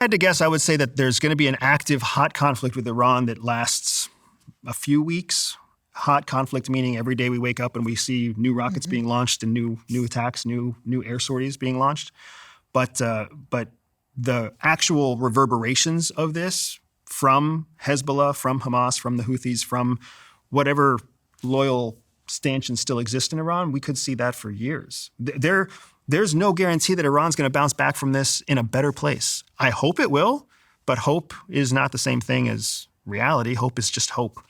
I had to guess, I would say that there's going to be an active, hot conflict with Iran that lasts a few weeks. Hot conflict meaning every day we wake up and we see new rockets being launched and new attacks, new air sorties being launched. But the actual reverberations of this from Hezbollah, from Hamas, from the Houthis, from whatever loyal stanchions still exist in Iran, we could see that for years. There's no guarantee that Iran's going to bounce back from this in a better place. I hope it will, but hope is not the same thing as reality. Hope is just hope.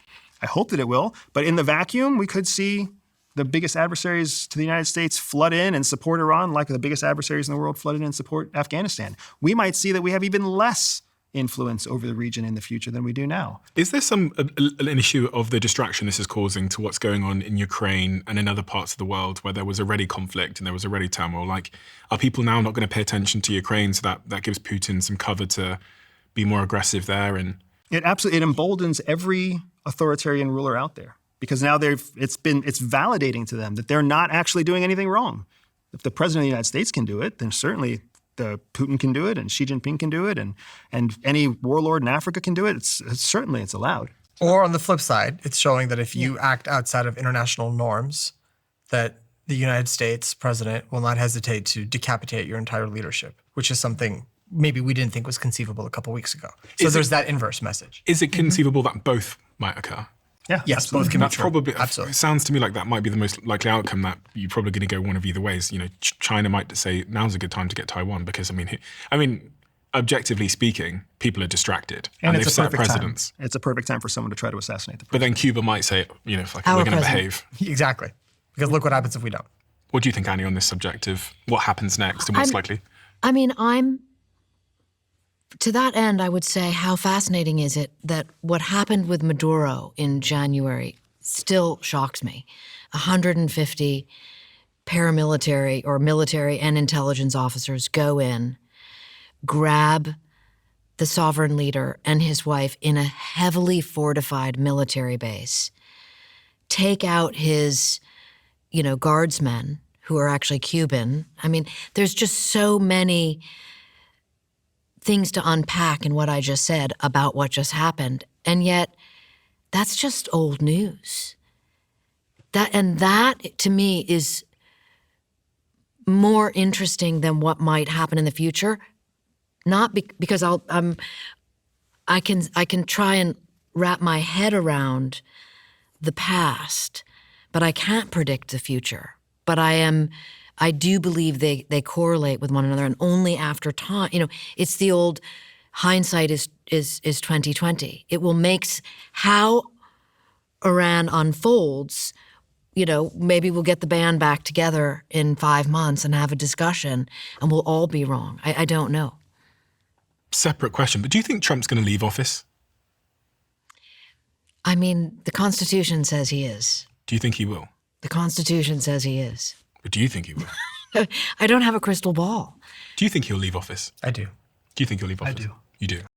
I hope that it will, but in the vacuum, we could see the biggest adversaries to the United States flood in and support Iran like the biggest adversaries in the world flood in and support Afghanistan. We might see that we have even less influence over the region in the future than we do now. Is there an issue of the distraction this is causing to what's going on in Ukraine and in other parts of the world where there was already conflict and there was already turmoil? Like, are people now not going to pay attention to Ukraine so that gives Putin some cover to be more aggressive there? And it emboldens every authoritarian ruler out there because now it's validating to them that they're not actually doing anything wrong. If the president of the United States can do it, then certainly Putin can do it, and Xi Jinping can do it, and any warlord in Africa can do it. It's allowed. Or on the flip side, it's showing that if you act outside of international norms, that the United States president will not hesitate to decapitate your entire leadership, which is something maybe we didn't think was conceivable a couple weeks ago. So there's that inverse message. Is it conceivable that both might occur? Yeah, yes, absolutely. both can be That's true. probably, Absolutely. It sounds to me like that might be the most likely outcome, that you're probably going to go one of either ways. You know, China might say now's a good time to get Taiwan because, I mean, objectively speaking, people are distracted and they've set precedents. It's a perfect time for someone to try to assassinate the president. But then Cuba might say, we're going to behave. Exactly. Because look what happens if we don't. What do you think, Annie, on this subject of what happens next and what's likely? I mean, to that end, I would say, how fascinating is it that what happened with Maduro in January still shocks me. 150 paramilitary or military and intelligence officers go in, grab the sovereign leader and his wife in a heavily fortified military base, take out his, guardsmen who are actually Cuban. I mean, there's just so many things to unpack in what I just said about what just happened. And yet, that's just old news. That to me is more interesting than what might happen in the future. Not because I can try and wrap my head around the past, but I can't predict the future. But I do believe they correlate with one another, and only after time. It's the old hindsight is 2020. It will make how Iran unfolds. Maybe we'll get the band back together in 5 months and have a discussion, and we'll all be wrong. I don't know. Separate question, but do you think Trump's going to leave office? I mean, the Constitution says he is. Do you think he will? The Constitution says he is. But do you think he will? I don't have a crystal ball. Do you think he'll leave office? I do. Do you think he'll leave office? I do. You do?